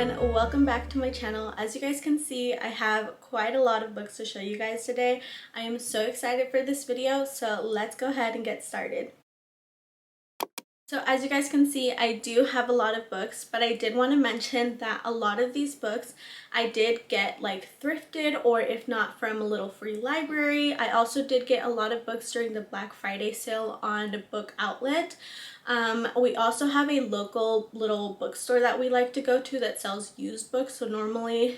and welcome back to my channel. As you guys can see, I have quite a lot of books to show you guys today. I am so excited for this video, so let's go ahead and get started. So as you guys can see, I do have a lot of books, but I did want to mention that a lot of these books I did get like thrifted, or if not from a little free library. I also did get a lot of books during the Black Friday sale on Book Outlet. We also have a local little bookstore that we like to go to that sells used books. So normally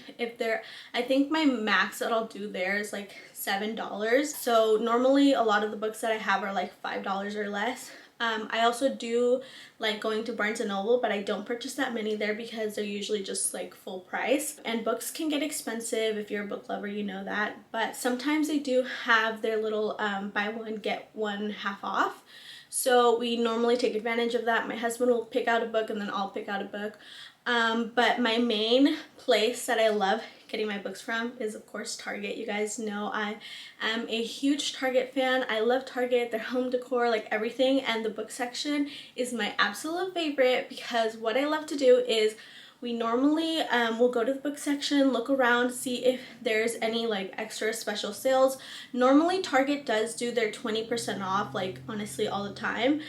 I think my max that I'll do there is like $7. So normally a lot of the books that I have are like $5 or less. I also do like going to Barnes & Noble, but I don't purchase that many there because they're usually just like full price. And books can get expensive. If you're a book lover, you know that. But sometimes they do have their little buy one, get one half off. So we normally take advantage of that. My husband will pick out a book and then I'll pick out a book. But my main place that I love getting my books from is of course Target. You guys know I am a huge Target fan. I love Target, their home decor, like everything, and the book section is my absolute favorite because what I love to do is we normally will go to the book section, look around, see if there's any like extra special sales. Normally Target does do their 20% off, like honestly all the time.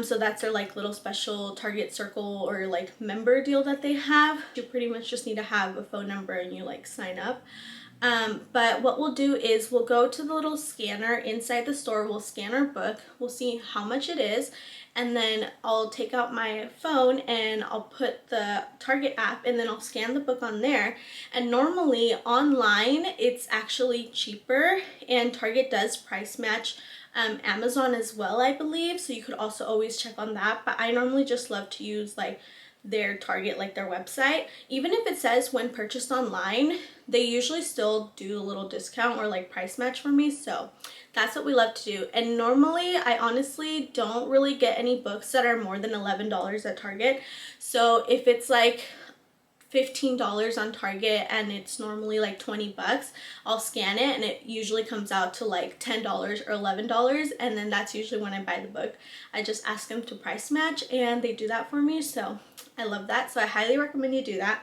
So that's their like little special Target Circle or like member deal that they have. You pretty much just need to have a phone number and you like sign up. But what we'll do is we'll go to the little scanner inside the store, we'll scan our book, we'll see how much it is, and then I'll take out my phone and I'll put the Target app and then I'll scan the book on there. And normally online it's actually cheaper, and Target does price match Amazon as well, I believe, so you could also always check on that. But I normally just love to use like their Target, like their website. Even if it says when purchased online, they usually still do a little discount or like price match for me, so that's what we love to do. And normally I honestly don't really get any books that are more than $11 at Target. So if it's like $15 on Target and it's normally like 20 bucks, I'll scan it and it usually comes out to like $10 or $11, and then that's usually when I buy the book. I just ask them to price match and they do that for me, so I love that. So I highly recommend you do that.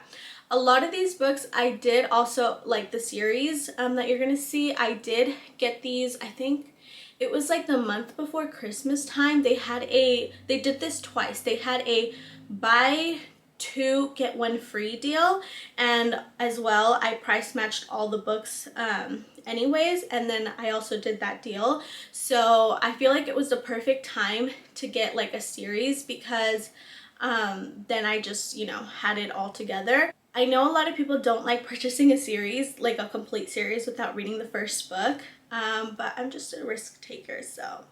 A lot of these books I did also like the series that you're gonna see. I did get these, I think it was like the month before Christmas time. They did this twice. They had a buy two get one free deal, and as well I price matched all the books anyways, and then I also did that deal. So I feel like it was the perfect time to get like a series because then I just, you know, had it all together. I know a lot of people don't like purchasing a series, like a complete series, without reading the first book, but I'm just a risk taker, so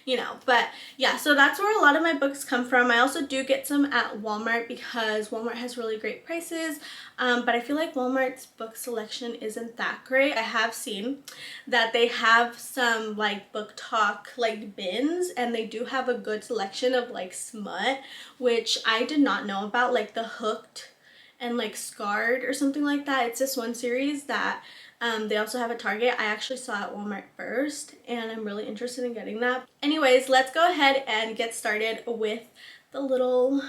you know. But yeah, so that's where a lot of my books come from. I also do get some at Walmart because Walmart has really great prices, but I feel like Walmart's book selection isn't that great. I have seen that they have some like book talk like bins, and they do have a good selection of like smut, which I did not know about, like the Hooked and like Scarred or something like that. It's this one series that they also have at Target. I actually saw at Walmart first and I'm really interested in getting that. Anyways, let's go ahead and get started with the little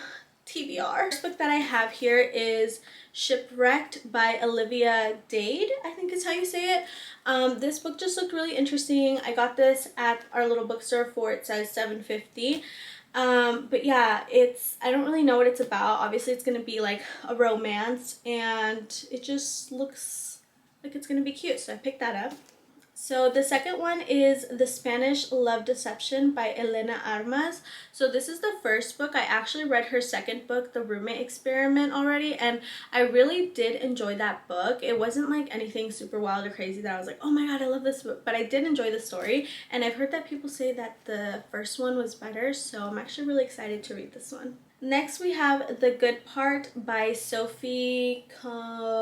TBR. First book that I have here is Shipwrecked by Olivia Dade, I think is how you say it. This book just looked really interesting. I got this at our little bookstore for, it says $7.50. But yeah, I don't really know what it's about. Obviously it's gonna be like a romance, and it just looks like it's gonna be cute, so I picked that up. So the second one is The Spanish Love Deception by Elena Armas. So this is the first book. I actually read her second book, The Roommate Experiment, already, and I really did enjoy that book. It wasn't like anything super wild or crazy that I was like, oh my god, I love this book, but I did enjoy the story, and I've heard that people say that the first one was better, so I'm actually really excited to read this one. Next we have The Good Part by Sophie Cousins?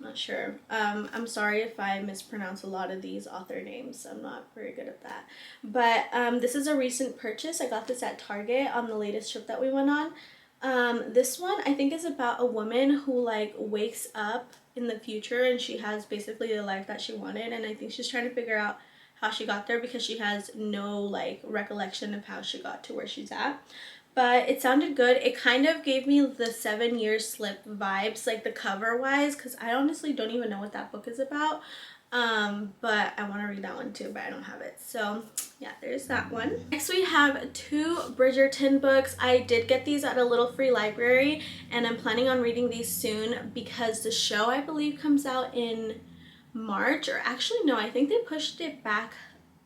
I'm not sure. I'm sorry if I mispronounce a lot of these author names. I'm not very good at that. But this is a recent purchase. I got this at Target on the latest trip that we went on. This one I think is about a woman who like wakes up in the future and she has basically the life that she wanted, and I think she's trying to figure out how she got there because she has no like recollection of how she got to where she's at. but it sounded good. It kind of gave me the 7-Year Slip vibes, like the cover wise, because I honestly don't even know what that book is about. But I want to read that one too, but I don't have it. So yeah, there's that one. Next we have 2 Bridgerton books. I did get these at a little free library, and I'm planning on reading these soon because the show, I believe, comes out in March, or actually no, I think they pushed it back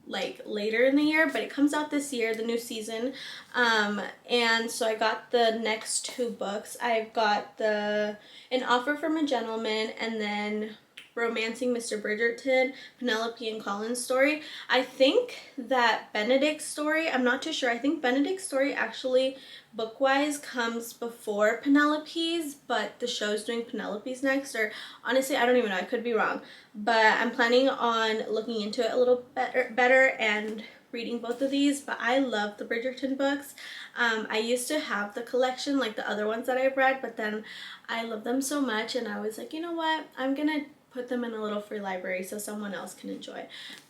like later in the year, but it comes out this year, the new season. And so I got the next 2 books. I've got the An Offer from a Gentleman, and then Romancing Mr. Bridgerton, Penelope and Colin's story. I think that Benedict's story, I'm not too sure, I think Benedict's story actually book-wise comes before Penelope's, but the show's doing Penelope's next, or honestly, I don't even know, I could be wrong. But I'm planning on looking into it a little better and reading both of these. But I love the Bridgerton books. I used to have the collection, like the other ones that I've read, but then I love them so much, and I was like, you know what, I'm gonna put them in a little free library so someone else can enjoy.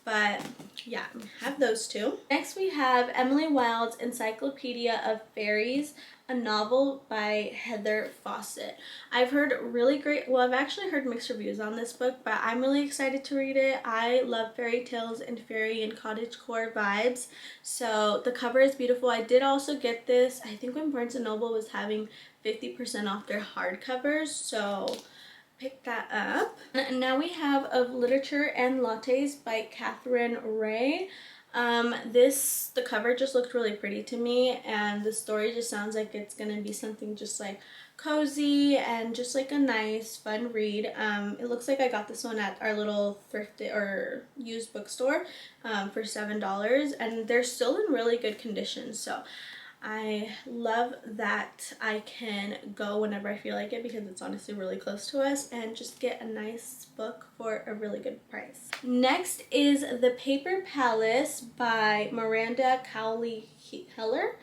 But yeah, I have those 2. Next we have Emily Wilde's Encyclopedia of Fairies, a novel by Heather Fawcett. I've heard really great, well, I've actually heard mixed reviews on this book, but I'm really excited to read it. I love fairy tales and fairy and cottagecore vibes, so the cover is beautiful. I did also get this, I think when Barnes & Noble was having 50% off their hardcovers, so pick that up. And now we have Of Literature and Lattes by Catherine Ray. The cover just looked really pretty to me, and the story just sounds like it's gonna be something just like cozy and just like a nice fun read. It looks like I got this one at our little thrift or used bookstore for $7, and they're still in really good condition, so I love that I can go whenever I feel like it, because it's honestly really close to us, and just get a nice book for a really good price. Next is The Paper Palace by Miranda Cowley Heller.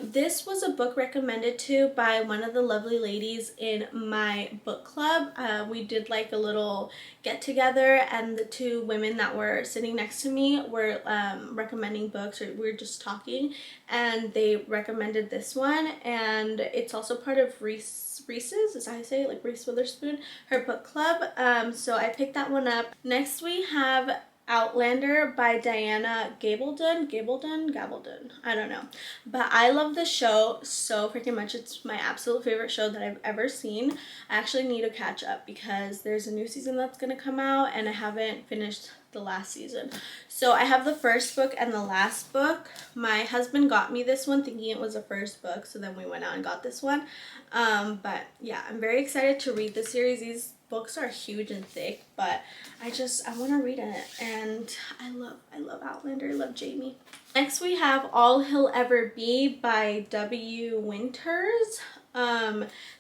This was a book recommended to by one of the lovely ladies in my book club. We did like a little get together, and the 2 women that were sitting next to me were recommending books, or we were just talking, and they recommended this one, and it's also part of Reese's, is that how you say it? Like Reese Witherspoon, her book club. So I picked that one up. Next we have Outlander by Diana Gabaldon, I don't know, but I love the show so freaking much. It's my absolute favorite show that I've ever seen. I actually need to catch up because there's a new season that's gonna come out, and I haven't finished the last season. So I have the first book and the last book. My husband got me this one thinking it was the first book, so then we went out and got this one. But yeah, I'm very excited to read the series. These books are huge and thick, but I want to read it, and I love Outlander. I love Jamie. Next we have All He'll Ever Be by W. Winters.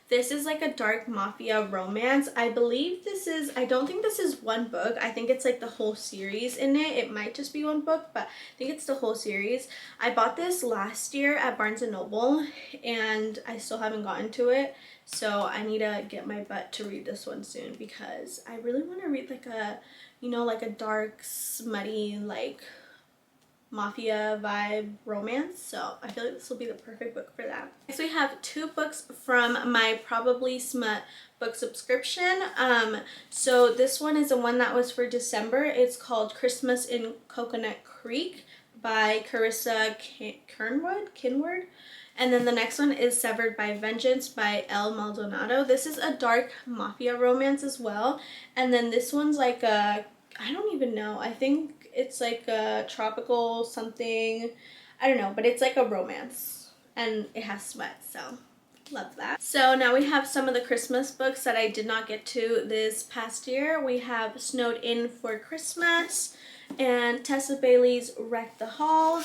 This is like a dark mafia romance. I believe this is, I don't think this is one book. I think it's like the whole series in it. It might just be one book, but I think it's the whole series. I bought this last year at Barnes & Noble, and I still haven't gotten to it. So I need to get my butt to read this one soon, because I really want to read like a, you know, like a dark, smutty, like mafia vibe romance. So I feel like this will be the perfect book for that. Next we have 2 books from my Probably Smut book subscription. So this one is the one that was for December. It's called Christmas in Coconut Creek by Carissa Kinward. And then the next one is Severed by Vengeance by El Maldonado. This is a dark mafia romance as well. And then this one's like a, I don't even know, I think it's like a tropical something, I don't know, but it's like a romance, and it has smut, so love that. So now we have some of the Christmas books that I did not get to this past year. We have Snowed In for Christmas, and Tessa Bailey's Wreck the Hall,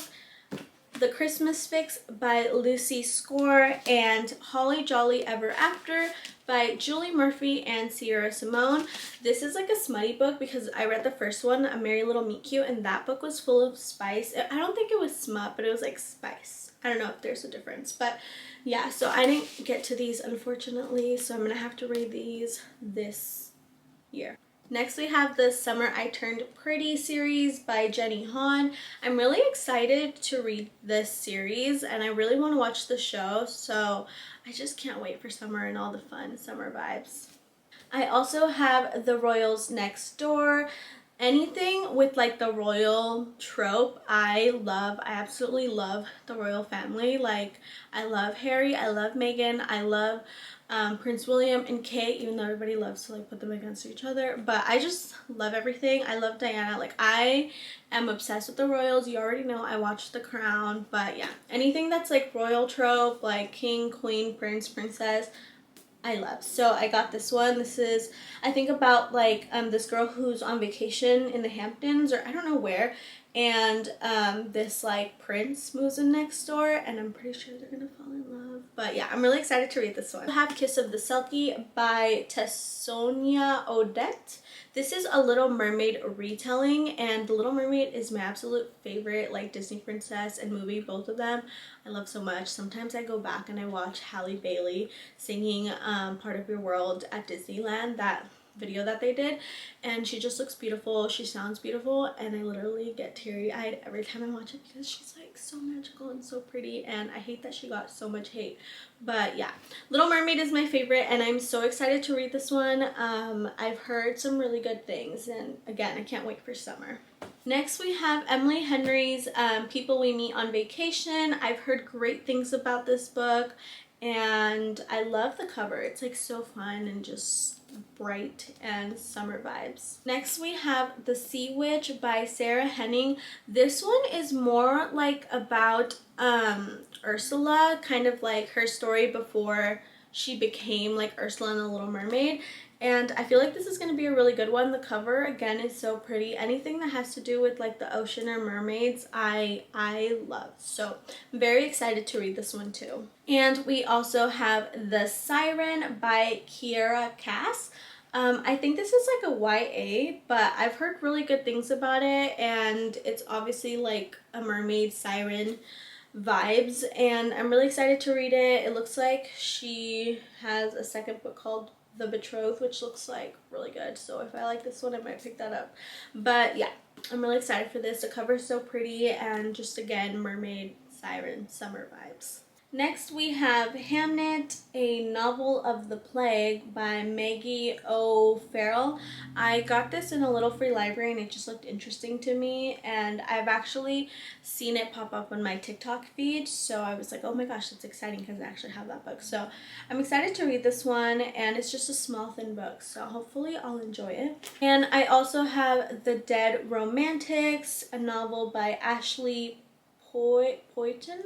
The Christmas Fix by Lucy Score, and Holly Jolly Ever After by Julie Murphy and Sierra Simone. This is like a smutty book because I read the first one, A Merry Little Meet Cute, and that book was full of spice. I don't think it was smut, but it was like spice. I don't know if there's a difference, but yeah, so I didn't get to these unfortunately, so I'm gonna have to read these this year. Next we have the Summer I Turned Pretty series by Jenny Han. I'm really excited to read this series and I really want to watch the show, so I just can't wait for summer and all the fun summer vibes. I also have The Royals Next Door. Anything with like the royal trope, I love. I absolutely love the royal family. Like, I love Harry, I love Meghan, I love Prince William and Kate, even though everybody loves to like put them against each other. But I just love everything. I love Diana. Like, I am obsessed with the royals. You already know I watched The Crown. But yeah, anything that's like royal trope, like king, queen, prince, princess, I love. So I got this one. This is, I think, about like this girl who's on vacation in the Hamptons or I don't know where, and this like prince moves in next door and I'm pretty sure they're gonna fall in love. But yeah, I'm really excited to read this one. I have Kiss of the Selkie by Tessonia Odette. This is a Little Mermaid retelling, and The Little Mermaid is my absolute favorite like Disney princess and movie, both of them. I love so much. Sometimes I go back and I watch Halle Bailey singing Part of Your World at Disneyland, that video that they did, and she just looks beautiful, she sounds beautiful, and I literally get teary-eyed every time I watch it because she's like so magical and so pretty, and I hate that she got so much hate. But yeah, Little Mermaid is my favorite and I'm so excited to read this one. I've heard some really good things and again, I can't wait for summer. Next we have Emily Henry's People We Meet on Vacation. I've heard great things about this book and I love the cover. It's like so fun and just bright and summer vibes. Next we have The Sea Witch by Sarah Henning. This one is more like about Ursula, kind of like her story before she became like Ursula in The Little Mermaid. And I feel like this is going to be a really good one. The cover, again, is so pretty. Anything that has to do with like the ocean or mermaids, I love. So I'm very excited to read this one too. And we also have The Siren by Kiera Cass. I think this is like a YA, but I've heard really good things about it. And it's obviously like a mermaid siren vibes. And I'm really excited to read it. It looks like she has a second book called The Betrothed, which looks like really good, so if I like this one I might pick that up. But yeah, I'm really excited for this. The cover's so pretty and just again mermaid siren summer vibes. Next we have Hamnet, a novel of the plague by Maggie O'Farrell. I got this in a little free library and it just looked interesting to me, and I've actually seen it pop up on my TikTok feed, so I was like, oh my gosh, that's exciting because I actually have that book. So I'm excited to read this one, and it's just a small thin book, so hopefully I'll enjoy it. And I also have The Dead Romantics, a novel by Ashley Poston.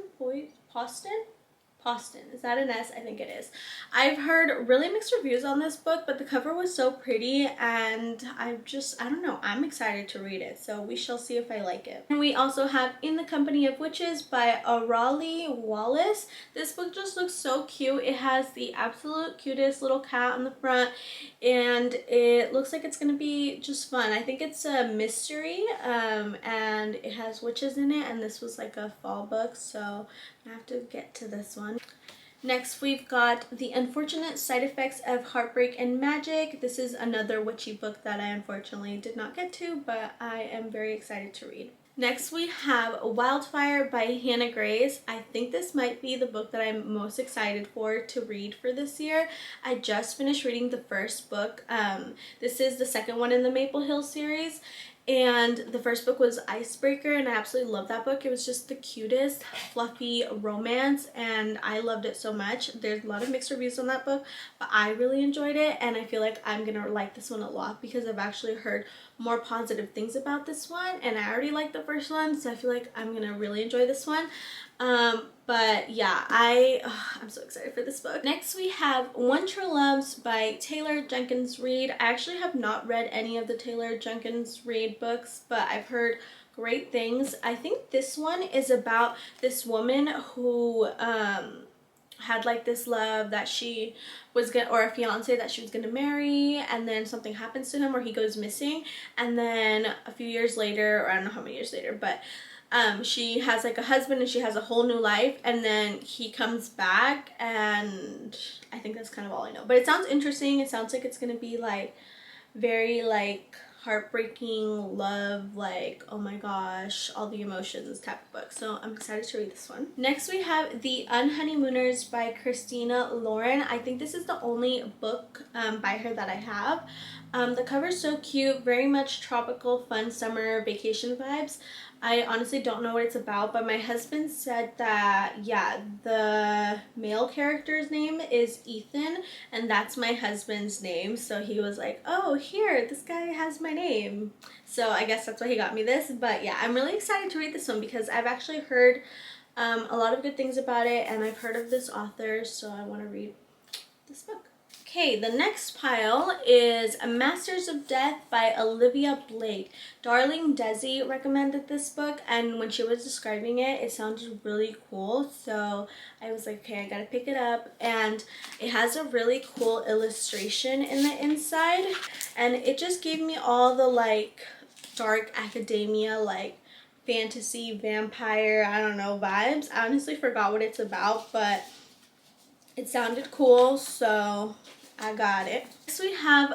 Is that an S? I think it is. I've heard really mixed reviews on this book, but the cover was so pretty and I don't know, I'm excited to read it, so we shall see if I like it. And we also have In the Company of Witches by Aurali Wallace. This book just looks so cute. It has the absolute cutest little cat on the front and it looks like it's gonna be just fun. I think it's a mystery and it has witches in it, and this was like a fall book, so I have to get to this one. Next we've got The Unfortunate Side Effects of Heartbreak and Magic. This is another witchy book that I unfortunately did not get to, but I am very excited to read. Next we have Wildfire by Hannah Grace. I think this might be the book that I'm most excited for to read for this year. I just finished reading the first book. This is the second one in the Maple Hill series. And the first book was Icebreaker, and I absolutely loved that book. It was just the cutest, fluffy romance, and I loved it so much. There's a lot of mixed reviews on that book, but I really enjoyed it, and I feel like I'm gonna like this one a lot because I've actually heard more positive things about this one, and I already liked the first one, so I feel like I'm gonna really enjoy this one. But yeah, I'm so excited for this book. Next we have One True Loves by Taylor Jenkins Reid. I actually have not read any of the Taylor Jenkins Reid books, but I've heard great things. I think this one is about this woman who had like this love that she was gonna, or a fiance that she was gonna marry, and then something happens to him or he goes missing, and then a few years later, or I don't know how many years later, but she has like a husband and she has a whole new life, and then he comes back, and I think that's kind of all I know. But it sounds interesting. It sounds like it's gonna be like very like heartbreaking love, like oh my gosh, all the emotions type of book. So I'm excited to read this one. Next we have The Unhoneymooners by Christina Lauren. I think this is the only book by her that I have. The cover's so cute, very much tropical, fun summer vacation vibes. I honestly don't know what it's about, but my husband said that, yeah, the male character's name is Ethan, and that's my husband's name. So he was like, oh, here, this guy has my name. So I guess that's why he got me this. But yeah, I'm really excited to read this one because I've actually heard a lot of good things about it, and I've heard of this author, so I want to read this book. Okay, the next pile is Masters of Death by Olivia Blake. Darling Desi recommended this book, and when she was describing it, it sounded really cool. So I was like, okay, I gotta pick it up. And it has a really cool illustration in the inside. And it just gave me all the like dark academia, like fantasy, vampire, I don't know, vibes. I honestly forgot what it's about, but it sounded cool, so I got it. Next we have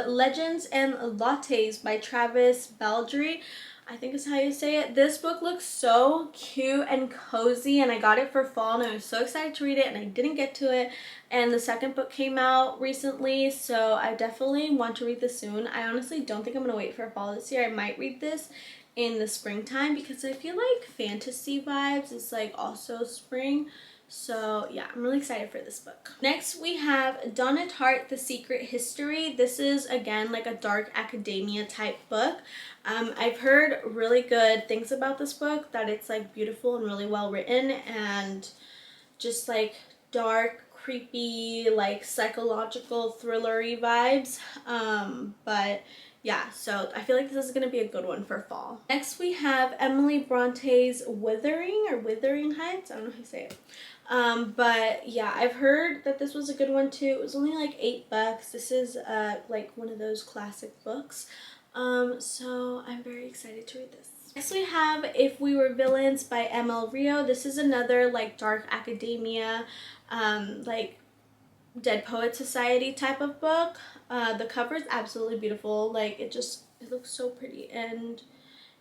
Legends and Lattes by Travis Baldry. I think is how you say it. This book looks so cute and cozy, and I got it for fall, and I was so excited to read it, and I didn't get to it. And the second book came out recently, so I definitely want to read this soon. I honestly don't think I'm going to wait for fall this year. I might read this in the springtime because I feel like fantasy vibes is like also spring. So yeah, I'm really excited for this book. Next we have Donna Tartt, The Secret History. This is again like a dark academia type book. I've heard really good things about this book, that it's like beautiful and really well written and just like dark, creepy, like psychological thrillery vibes. But yeah, so I feel like this is going to be a good one for fall. Next we have Emily Bronte's Wuthering Heights. I don't know how you say it. But yeah, I've heard that this was a good one too. It was only like $8. This is like one of those classic books. So I'm very excited to read this. Next we have If We Were Villains by ML Rio. This is another like dark academia, like Dead Poet Society type of book. The cover is absolutely beautiful. Like it looks so pretty, and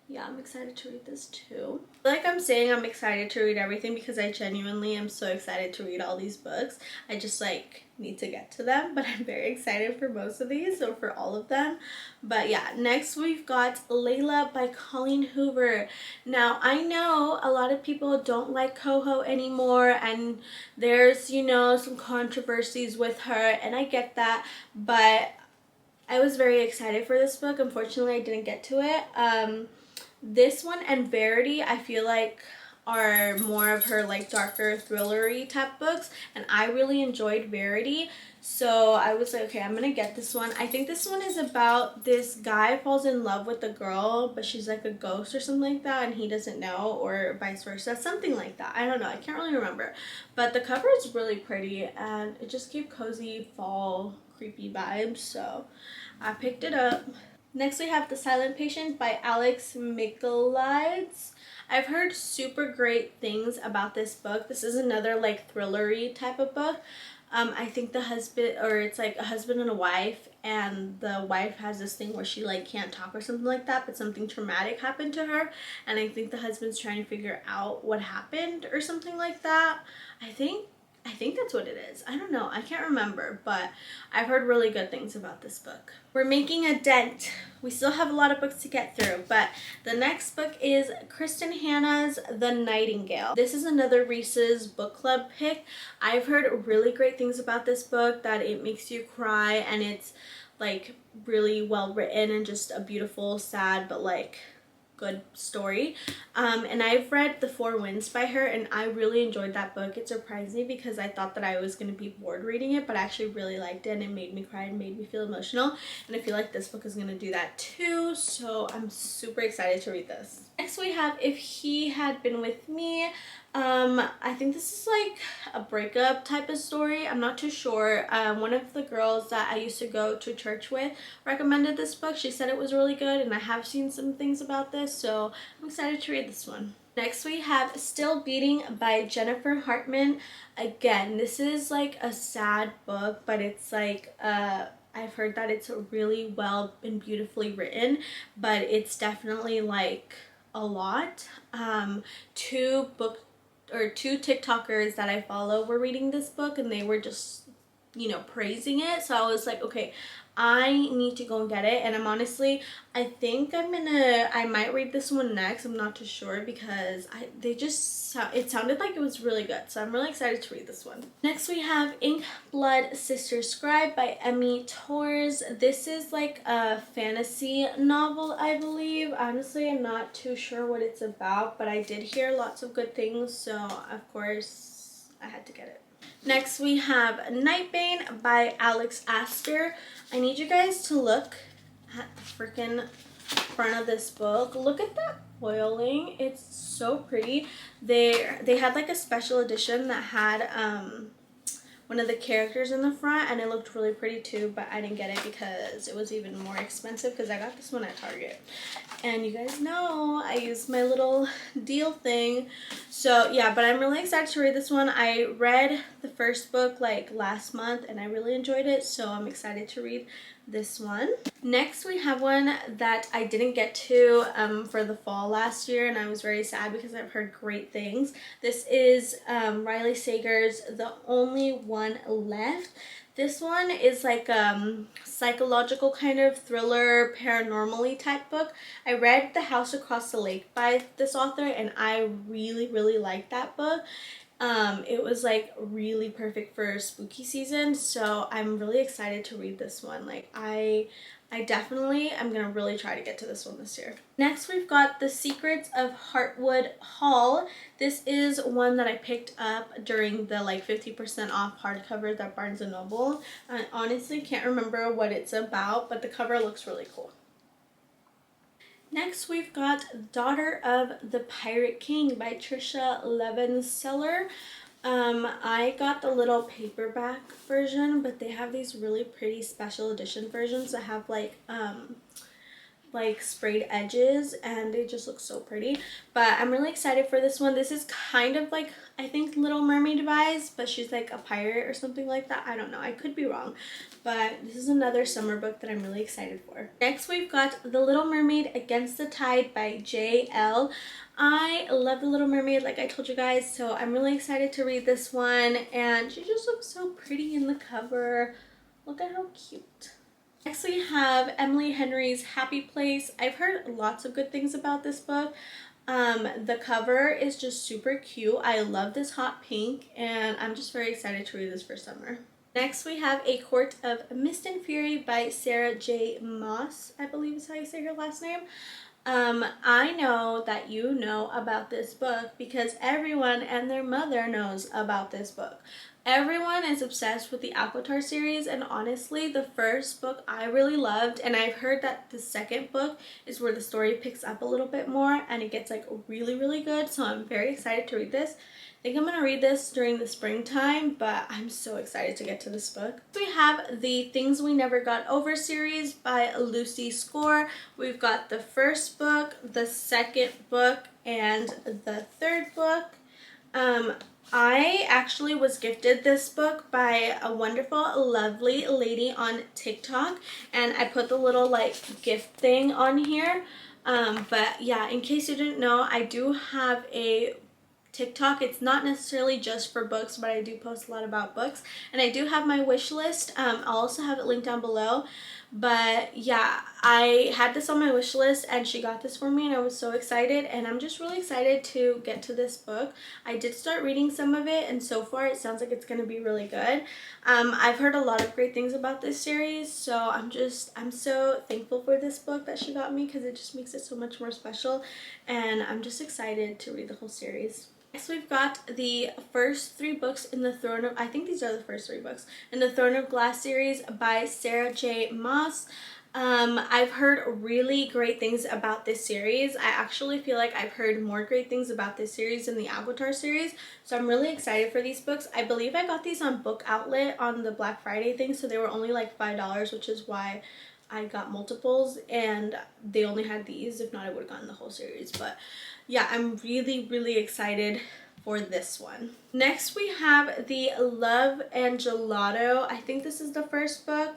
yeah, I'm excited to read this too. Like I'm saying, I'm excited to read everything because I genuinely am so excited to read all these books. I just like need to get to them, but I'm very excited for most of these, or for all of them. But yeah, next we've got Layla by Colleen Hoover. Now I know a lot of people don't like Coho anymore, and there's, you know, some controversies with her, and I get that, but I was very excited for this book. Unfortunately, I didn't get to it. This one and Verity, I feel like, are more of her like darker thrillery type books, and I really enjoyed Verity, so I was like, okay, I'm gonna get this one. I think this one is about this guy falls in love with a girl, but she's like a ghost or something like that, and he doesn't know, or vice versa, something like that. I don't know, I can't really remember, but the cover is really pretty and it just gave cozy fall creepy vibes, so I picked it up. Next we have The Silent Patient by Alex Michaelides. I've heard super great things about this book. This is another like thrillery type of book. I think the husband, or it's like a husband and a wife, and the wife has this thing where she like can't talk or something like that, but something traumatic happened to her, and I think the husband's trying to figure out what happened or something like that. I think that's what it is. I don't know. I can't remember, but I've heard really good things about this book. We're making a dent. We still have a lot of books to get through, but the next book is Kristen Hanna's The Nightingale. This is another Reese's book club pick. I've heard really great things about this book, that it makes you cry, and it's like really well written and just a beautiful, sad, but like good story. And I've read The Four Winds by her, and I really enjoyed that book. It surprised me because I thought that I was going to be bored reading it, but I actually really liked it, and it made me cry and made me feel emotional, and I feel like this book is going to do that too, so I'm super excited to read this. Next we have If He Had Been With Me. I think this is like a breakup type of story. I'm not too sure. One of the girls that I used to go to church with recommended this book. She said it was really good, and I have seen some things about this, so I'm excited to read this one. Next we have Still Beating by Jennifer Hartman. Again, this is like a sad book, but it's like I've heard that it's really well and beautifully written, but it's definitely like a lot. Two TikTokers that I follow were reading this book, and they were just, you know, praising it. So I was like, okay, I need to go and get it. And I'm honestly, I think I might read this one next. I'm not too sure because it sounded like it was really good. So I'm really excited to read this one. Next we have Ink Blood Sister Scribe by Emmy Torres. This is like a fantasy novel, I believe. Honestly, I'm not too sure what it's about, but I did hear lots of good things. So of course I had to get it. Next we have Nightbane by Alex Astor. I need you guys to look at the freaking front of this book. Look at that foiling. It's so pretty. They had like a special edition that had one of the characters in the front, and it looked really pretty too, but I didn't get it because it was even more expensive because I got this one at Target. And you guys know I used my little deal thing. So yeah, but I'm really excited to read this one. I read the first book like last month and I really enjoyed it, so I'm excited to read this one. Next we have one that I didn't get to for the fall last year, and I was very sad because I've heard great things. This is Riley Sager's The Only One Left. This one is like psychological kind of thriller, paranormal-y type book. I read The House Across the Lake by this author, and I really liked that book. It was like really perfect for spooky season, so I'm really excited to read this one. Like I definitely am gonna really try to get to this one this year. Next we've got The Secrets of Heartwood Hall. This is one that I picked up during the like 50% off hardcover at Barnes & Noble. I honestly can't remember what it's about, but the cover looks really cool. Next, we've got Daughter of the Pirate King by Trisha Levenseller. I got the little paperback version, but they have these really pretty special edition versions that have like sprayed edges, and they just look so pretty. But I'm really excited for this one. This is kind of like, I think, Little Mermaid vibes, but she's like a pirate or something like that. I don't know, I could be wrong, but this is another summer book that I'm really excited for. Next we've got The Little Mermaid Against the Tide by J.L. I love The Little Mermaid, like I told you guys, so I'm really excited to read this one, and she just looks so pretty in the cover. Look at how cute. Next we have Emily Henry's Happy Place. I've heard lots of good things about this book. The cover is just super cute. I love this hot pink, and I'm just very excited to read this for summer. Next we have A Court of Mist and Fury by Sarah J. Maas, I believe is how you say her last name. I know that you know about this book because everyone and their mother knows about this book. Everyone is obsessed with the Avatar series, and honestly, the first book I really loved, and I've heard that the second book is where the story picks up a little bit more and it gets like really good, so I'm very excited to read this. I think I'm going to read this during the springtime, but I'm so excited to get to this book. We have the Things We Never Got Over series by Lucy Score. We've got the first book, the second book, and the third book. I actually was gifted this book by a wonderful, lovely lady on TikTok, and I put the little like gift thing on here. But yeah, in case you didn't know, I do have a TikTok. It's not necessarily just for books, but I do post a lot about books, and I do have my wish list. I'll also have it linked down below. But yeah, I had this on my wish list, and she got this for me, and I was so excited, and I'm just really excited to get to this book. I did start reading some of it, and so far it sounds like it's going to be really good. I've heard a lot of great things about this series, so I'm so thankful for this book that she got me, because it just makes it so much more special, and I'm just excited to read the whole series. Next we've got the first three books in the Throne of, I think these are the first three books in the Throne of Glass series by Sarah J. Maas. I've heard really great things about this series. I actually feel like I've heard more great things about this series than the Avatar series, so I'm really excited for these books. I believe I got these on Book Outlet on the Black Friday thing, so they were only like $5, which is why I got multiples, and they only had these. If not, I would have gotten the whole series. But yeah, I'm really excited for this one. Next we have the Love and Gelato. I think this is the first book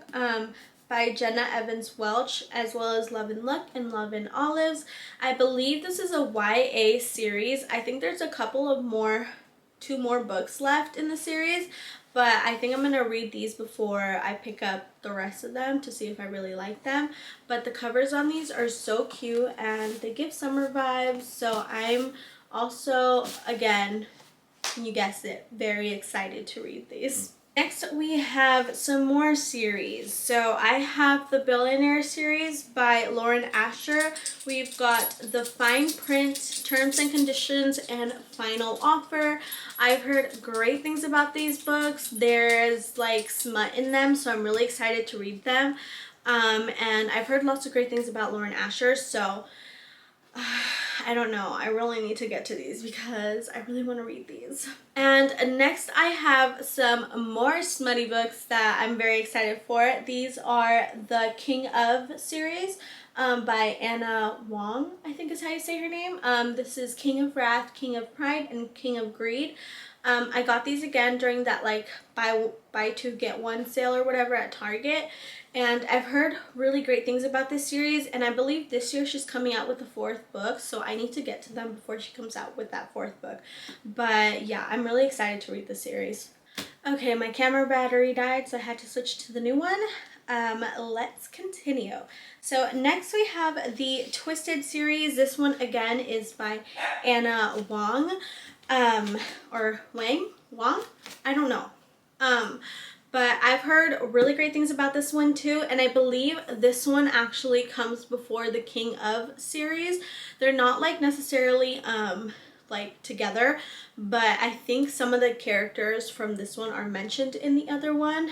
by Jenna Evans Welch, as well as Love and Luck and Love and Olives. I believe this is a YA series. I think there's a couple of two more books left in the series, but I think I'm gonna read these before I pick up the rest of them to see if I really like them. But the covers on these are so cute and they give summer vibes, so I'm also, again, you guessed it, very excited to read these. Next we have some more series. So I have the Billionaire series by Lauren Asher. We've got the Fine Print, Terms and Conditions, and Final Offer. I've heard great things about these books. There's like smut in them, so I'm really excited to read them. And I've heard lots of great things about Lauren Asher, so I don't know. I really need to get to these because I really want to read these. And next I have some more smutty books that I'm very excited for. These are the King of series by Anna Wong, I think is how you say her name. This is King of Wrath, King of Pride, and King of Greed. I got these again during that like buy two get one sale or whatever at Target, and I've heard really great things about this series, and I believe this year she's coming out with the 4th book, so I need to get to them before she comes out with that 4th book. But yeah, I'm really excited to read the series. Okay, my camera battery died, so I had to switch to the new one. Let's continue. So next we have the Twisted series. This one again is by Anna Wong. Or Wong? I don't know. But I've heard really great things about this one too, and I believe this one actually comes before the King of series. They're not like necessarily like together, but I think some of the characters from this one are mentioned in the other one.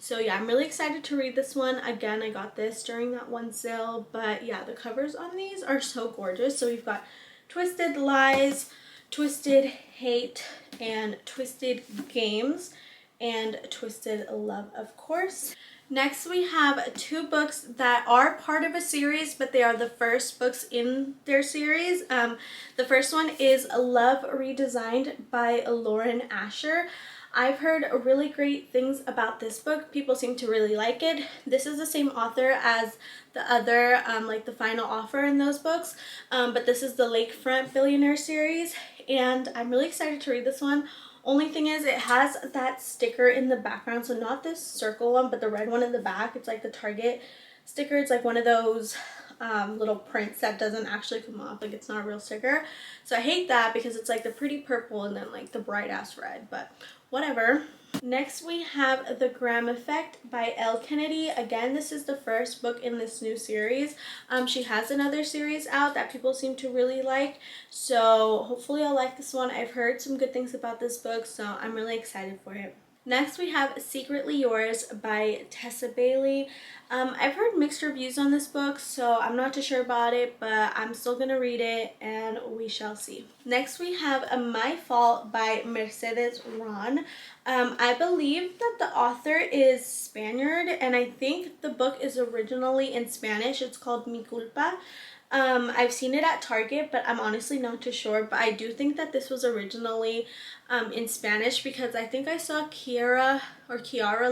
So yeah, I'm really excited to read this one. Again, I got this during that one sale, but yeah, the covers on these are so gorgeous. So we've got Twisted Lies, Twisted Hate, and Twisted Games, and Twisted Love, of course. Next we have 2 books that are part of a series, but they are the first books in their series. The first one is Love Redesigned by Lauren Asher. I've heard really great things about this book. People seem to really like it. This is the same author as the other, like the Final Offer in those books, but this is the Lakefront Billionaire series, and I'm really excited to read this one. Only thing is it has that sticker in the background, so not this circle one, but the red one in the back. It's like the Target sticker. It's like one of those little prints that doesn't actually come off, like it's not a real sticker. So I hate that because it's like the pretty purple and then like the bright ass red, but whatever. Next we have The Graham Effect by Elle Kennedy. Again, this is the first book in this new series. She has another series out that people seem to really like, so hopefully I'll like this one. I've heard some good things about this book, so I'm really excited for it. Next we have Secretly Yours by Tessa Bailey. I've heard mixed reviews on this book, so I'm not too sure about it, but I'm still gonna read it and we shall see. Next we have My Fault by Mercedes Ron. I believe that the author is Spaniard, and I think the book is originally in Spanish. It's called Mi Culpa. I've seen it at Target, but I'm honestly not too sure. But I do think that this was originally in Spanish, because I think I saw Kiara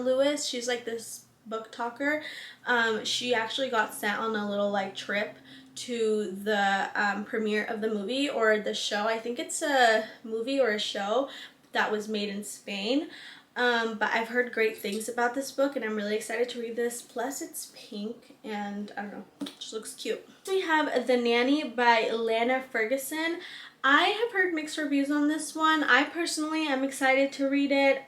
Lewis. She's like this book talker. She actually got sent on a little like trip to the premiere of the movie or the show. I think it's a movie or a show that was made in Spain. But I've heard great things about this book and I'm really excited to read this. Plus it's pink and I don't know, it just looks cute. We have The Nanny by Lana Ferguson. I have heard mixed reviews on this one. I personally am excited to read it.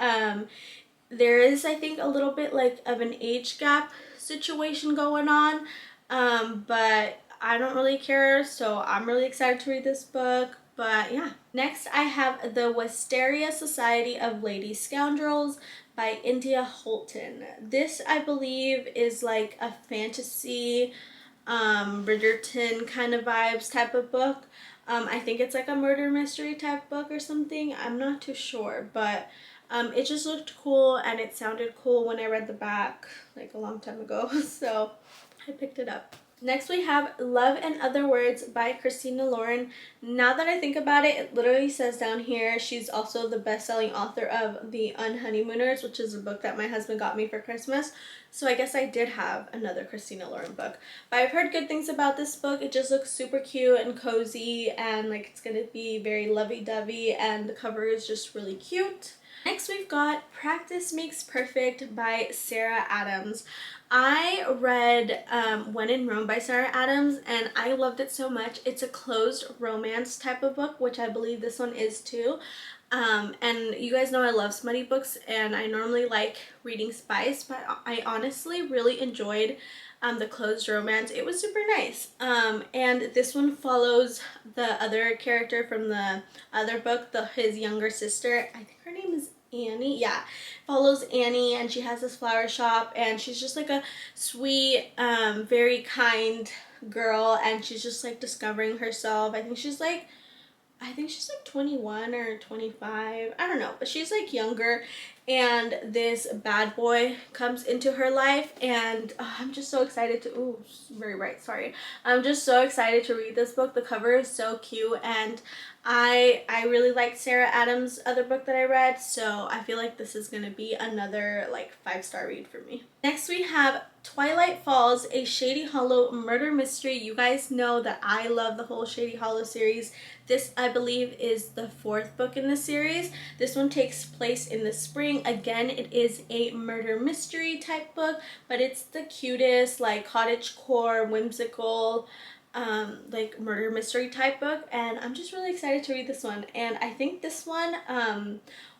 There is, I think, a little bit like of an age gap situation going on, but I don't really care, so I'm really excited to read this book. But yeah. Next I have The Wisteria Society of Lady Scoundrels by India Holton. This, I believe, is like a fantasy, Bridgerton kind of vibes type of book. I think it's like a murder mystery type book or something. I'm not too sure, but it just looked cool and it sounded cool when I read the back like a long time ago, so I picked it up. Next we have Love and Other Words by Christina Lauren. Now that I think about it, it literally says down here she's also the best-selling author of The Unhoneymooners, which is a book that my husband got me for Christmas. So I guess I did have another Christina Lauren book. But I've heard good things about this book. It just looks super cute and cozy, and like it's gonna be very lovey-dovey, and the cover is just really cute. Next we've got Practice Makes Perfect by Sarah Adams. I read When in Rome by Sarah Adams, and I loved it so much. It's a closed romance type of book, which I believe this one is too. And you guys know I love smutty books, and I normally like reading spice, but I honestly really enjoyed the closed romance. It was super nice. And this one follows the other character from the other book, his younger sister. I think her name is Annie. Yeah, follows Annie, and she has this flower shop, and she's just like a sweet, very kind girl, and she's just like discovering herself. I think she's like 21 or 25. I don't know, but she's like younger, and this bad boy comes into her life, and I'm just so excited to, ooh, very bright, sorry. I'm just so excited to read this book. The cover is so cute, and I really liked Sarah Adams' other book that I read, so I feel like this is going to be another like 5-star read for me. Next we have Twilight Falls, a Shady Hollow murder mystery. You guys know that I love the whole Shady Hollow series. This, I believe, is the 4th book in the series. This one takes place in the spring. Again, it is a murder mystery type book, but it's the cutest, like cottagecore, whimsical, like murder mystery type book, and I'm just really excited to read this one. And I think this one,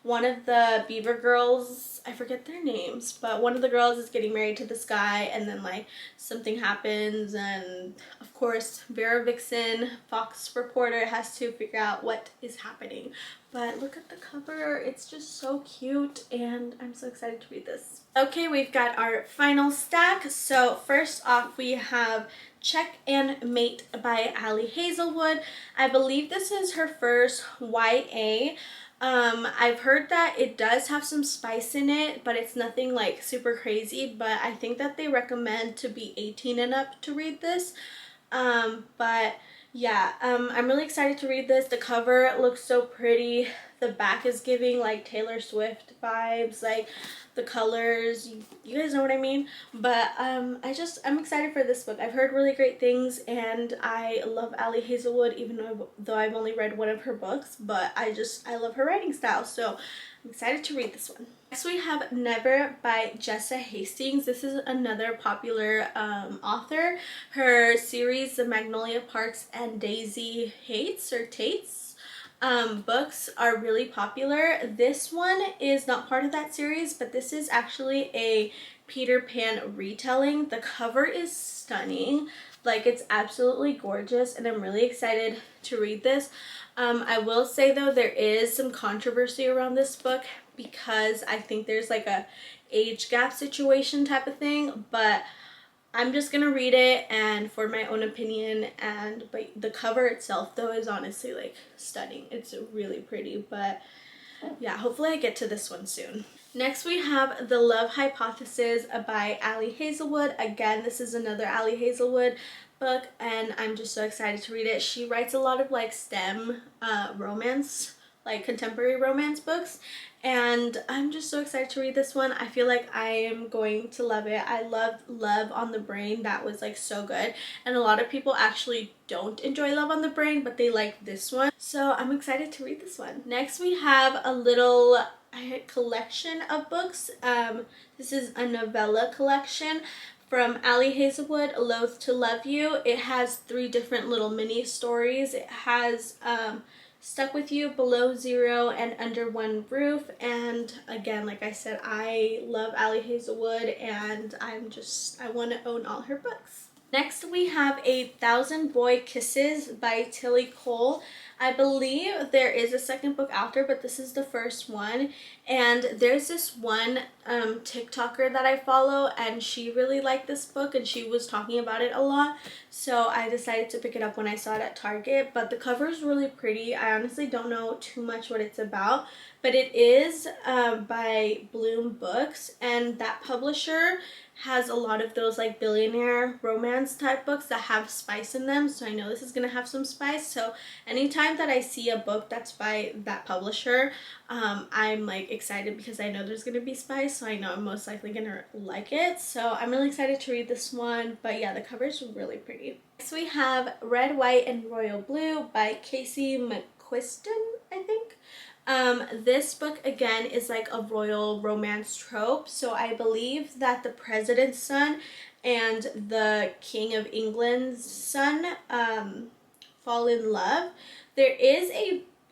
one of the Beaver girls, I forget their names, but one of the girls is getting married to this guy, and then like something happens, and of course Vera Vixen, Fox reporter, has to figure out what is happening. But look at the cover, it's just so cute, and I'm so excited to read this. Okay, we've got our final stack. So first off, we have Check and Mate by Ali Hazelwood. I believe this is her first YA. I've heard that it does have some spice in it, but it's nothing like super crazy, but I think that they recommend to be 18 and up to read this. But yeah, I'm really excited to read this. The cover looks so pretty. The back is giving like Taylor Swift vibes, like the colors, you guys know what I mean. But I'm excited for this book. I've heard really great things, and I love Ali Hazelwood, even though I've only read one of her books, but I love her writing style, so I'm excited to read this one. Next we have Never by Jessa Hastings. This is another popular author. Her series, The Magnolia Parks and Daisy Hates or Tates books are really popular. This one is not part of that series, but this is actually a Peter Pan retelling. The cover is stunning. Like, it's absolutely gorgeous, and I'm really excited to read this. I will say though, there is some controversy around this book because I think there's like a age gap situation type of thing, but I'm just gonna read it and for my own opinion. But the cover itself though is honestly like stunning. It's really pretty, but yeah, hopefully I get to this one soon. Next we have The Love Hypothesis by Ali Hazelwood. Again, this is another Ali Hazelwood book, and I'm just so excited to read it. She writes a lot of like STEM romance, like contemporary romance books, and I'm just so excited to read this one. I feel like I am going to love it. I loved Love on the Brain. That was like so good, and a lot of people actually don't enjoy Love on the Brain, but they like this one, so I'm excited to read this one. Next we have a little collection of books. This is a novella collection from Ali Hazelwood, Loath to Love You. It has 3 different little mini stories. It has Stuck With You, Below Zero, and Under One Roof. And again, like I said, I love Ali Hazelwood, and I want to own all her books. Next we have A Thousand Boy Kisses by Tilly Cole. I believe there is a second book out there, but this is the first one. And there's this one TikToker that I follow, and she really liked this book, and she was talking about it a lot. So I decided to pick it up when I saw it at Target. But the cover is really pretty. I honestly don't know too much what it's about, but it is by Bloom Books, and that publisher has a lot of those like billionaire romance type books that have spice in them, so I know this is gonna have some spice. So anytime that I see a book that's by that publisher, I'm like excited because I know there's gonna be spice, so I know I'm most likely gonna like it. So I'm really excited to read this one. But yeah, the cover is really pretty. Next we have Red, White, and Royal Blue by Casey McQuiston, I think. This book again is like a royal romance trope. So I believe that the president's son and the King of England's son fall in love. There is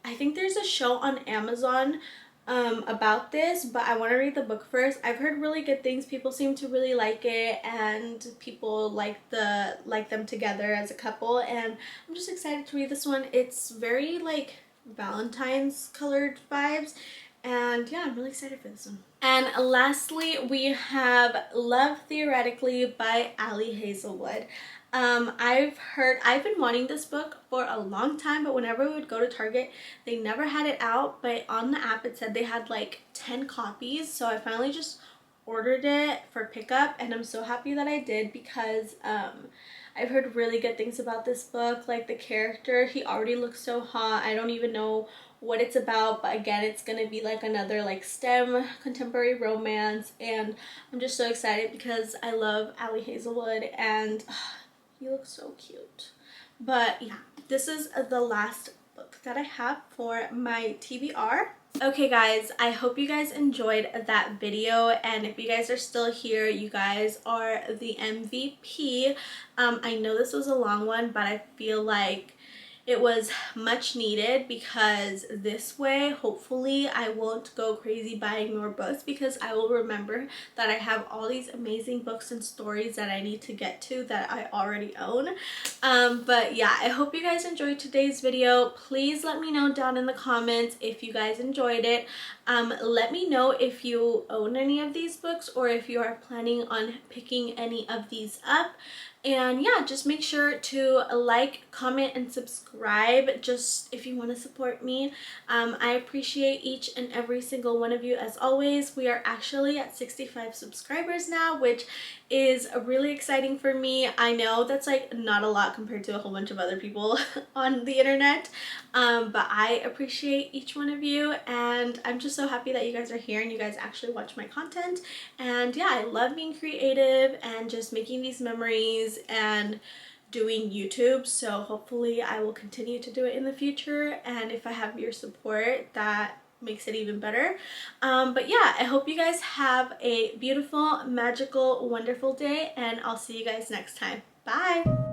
I think there's a show on Amazon about this, but I want to read the book first. I've heard really good things. People seem to really like it, and people like them together as a couple, and I'm just excited to read this one. It's very like Valentine's colored vibes, and yeah, I'm really excited for this one. And lastly, we have Love Theoretically by Hazelwood. I've been wanting this book for a long time, but whenever we would go to Target, they never had it out, but on the app it said they had like 10 copies, so I finally just ordered it for pickup, and I'm so happy that I did because I've heard really good things about this book. Like the character, he already looks so hot. I don't even know what it's about, but again, it's gonna be like another like STEM contemporary romance, and I'm just so excited because I love Hazelwood, and he looks so cute. But yeah, this is the last book that I have for my TBR. Okay guys, I hope you guys enjoyed that video, and if you guys are still here, you guys are the MVP. I know this was a long one, but I feel like it was much needed because this way hopefully I won't go crazy buying more books, because I will remember that I have all these amazing books and stories that I need to get to that I already own. But yeah, I hope you guys enjoyed today's video. Please let me know down in the comments if you guys enjoyed it. Let me know if you own any of these books or if you are planning on picking any of these up. And yeah, just make sure to like, comment, and subscribe just if you want to support me. I appreciate each and every single one of you as always. We are actually at 65 subscribers now, which is really exciting for me. I know that's like not a lot compared to a whole bunch of other people on the internet, but I appreciate each one of you, and I'm just so happy that you guys are here and you guys actually watch my content. And yeah, I love being creative and just making these memories and doing YouTube, so hopefully I will continue to do it in the future, and if I have your support, that makes it even better. But yeah, I hope you guys have a beautiful, magical, wonderful day, and I'll see you guys next time. Bye!